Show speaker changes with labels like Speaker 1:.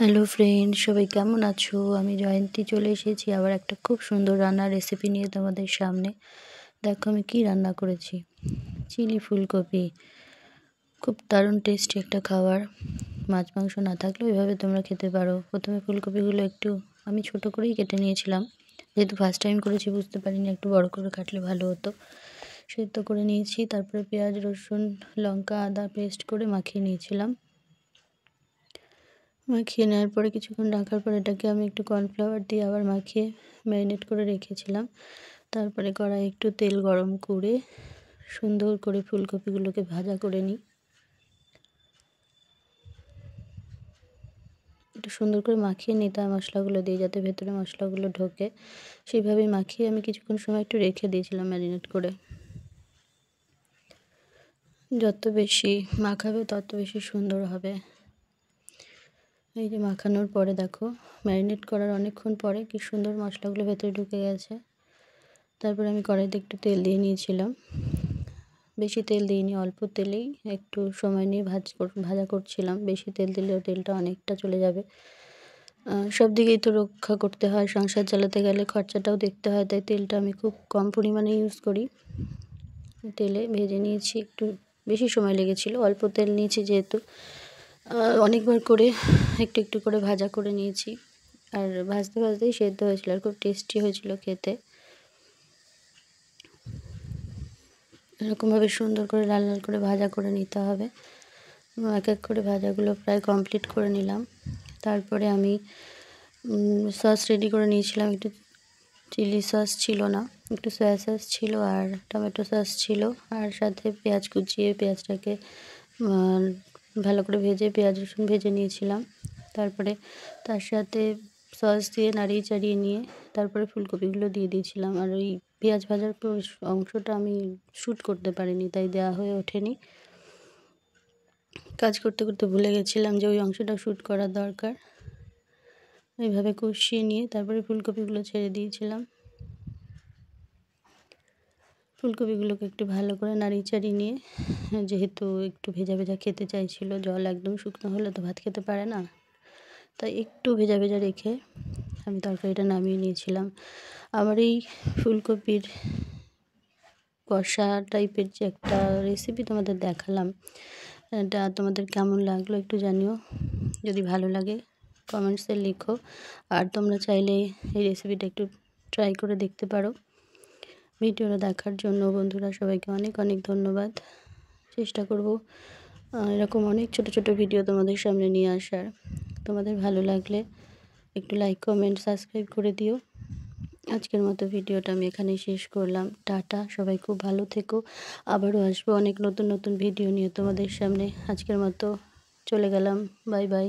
Speaker 1: Hello friend, সবাই কেমন আছো? আমি জয়ন্তী চলে এসেছি আবার একটা খুব সুন্দর রান্নার রেসিপি নিয়ে তোমাদের সামনে। দেখো আমি কি রান্না করেছি। চিলি ফুলকপি, খুব দারুণ টেস্টি একটা খাবার। মাছ মাংস না থাকলেও এভাবে তোমরা খেতে পারো। প্রথমে ফুলকপিগুলো একটু আমি ছোট করেই কেটে নিয়েছিলাম, যেহেতু ফার্স্ট টাইম করেছি বুঝতে পারিনি একটু বড় করে কাটলে ভালো হতো। সেদ্ধ করে নিয়েছি, তারপরে পেঁয়াজ রসুন লঙ্কা আদা পেস্ট করে মাখিয়ে নিয়েছিলাম। মাখিয়ে নেওয়ার পরে কিছুক্ষণ রাখার পর এটাকে আমি একটু কর্নফ্লাওয়ার দিয়ে আবার মাখিয়ে ম্যারিনেট করে রেখেছিলাম। তারপরে কড়াই একটু তেল গরম করে সুন্দর করে ফুলকপিগুলোকে ভাজা করে নিই। একটু সুন্দর করে মাখিয়ে নিতে হয় মশলাগুলো দিয়ে, যাতে ভেতরে মশলাগুলো ঢোকে। সেইভাবেই মাখিয়ে আমি কিছুক্ষণ সময় একটু রেখে দিয়েছিলাম ম্যারিনেট করে। যত বেশি মাখাবে তত বেশি সুন্দর হবে। এই যে মাখানোর পরে দেখো, ম্যারিনেট করার অনেকক্ষণ পরে কি সুন্দর মশলাগুলো ভেতরে ঢুকে গেছে। তারপরে আমি কড়াইতে একটু তেল দিয়ে নিয়েছিলাম, বেশি তেল দিইনি, অল্প তেলেই একটু সময় নিয়ে ভাজা করছিলাম। বেশি তেল দিলেও তেলটা অনেকটা চলে যাবে। সব দিকেই তো রক্ষা করতে হয়, সংসার চালাতে গেলে খরচাটাও দেখতে হয়, তাই তেলটা আমি খুব কম পরিমাণে ইউজ করি। তেলে ভেজে নিয়েছি, একটু বেশি সময় লেগেছিল, অল্প তেল নিয়েছি যেহেতু। অনেকবার করে একটু একটু করে ভাজা করে নিয়েছি, আর ভাজতে ভাজতেই সেদ্ধ হয়েছিল, আর খুব টেস্টি হয়েছিল খেতে। এরকমভাবে সুন্দর করে লাল লাল করে ভাজা করে নিতে হবে। এক এক করে ভাজাগুলো প্রায় কমপ্লিট করে নিলাম। তারপরে আমি সস রেডি করে নিয়েছিলাম। একটু চিলি সস ছিল না, একটু সয়া সস ছিল আর টমেটো সস ছিল, আর সাথে পেঁয়াজ কুচিয়ে পেঁয়াজটাকে ভালো করে ভেজে পেঁয়াজ রসুন ভেজে নিয়েছিলাম। তারপরে তার সাথে সস দিয়ে নাড়িয়ে চাড়িয়ে নিয়ে তারপরে ফুলকপিগুলো দিয়ে দিয়েছিলাম। আর ওই পেঁয়াজ ভাজার অংশটা আমি শ্যুট করতে পারিনি, তাই দেওয়া হয়ে ওঠেনি। কাজ করতে করতে ভুলে গেছিলাম যে ওই অংশটা শ্যুট করা দরকার। এইভাবে কষিয়ে নিয়ে তারপরে ফুলকপিগুলো ছেড়ে দিয়েছিলাম। ফুলকপিগুলোকে একটু ভালো করে নাড়িয়ে চাড়িয়ে নিয়ে, যেহেতু একটু ভেজা ভেজা খেতে চাইছিল, জল একদম শুকনো হলে তো ভাত খেতে পারে না, তাই একটু ভেজা ভেজা রেখে আমি তরকারিটা নামিয়ে নিয়েছিলাম। আবার এই ফুলকপির কষা টাইপের যে একটা রেসিপি তোমাদের দেখালাম, এটা তোমাদের কেমন লাগলো একটু জানিও। যদি ভালো লাগে কমেন্টসে লিখো, আর তোমরা চাইলে এই রেসিপিটা একটু ট্রাই করে দেখতে পারো। ভিডিওটা দেখার জন্য বন্ধুরা সবাইকে অনেক অনেক ধন্যবাদ। চেষ্টা করব এরকম অনেক ছোট ছোট ভিডিও তোমাদের সামনে নিয়ে আসার। তোমাদের ভালো লাগলে একটু লাইক কমেন্ট সাবস্ক্রাইব করে দিও। আজকের মতো ভিডিওটা আমি এখানেই শেষ করলাম। টাটা, সবাই খুব ভালো থেকো। আবারও আসবো অনেক নতুন নতুন ভিডিও নিয়ে তোমাদের সামনে। আজকের মতো চলে গেলাম, বাই বাই।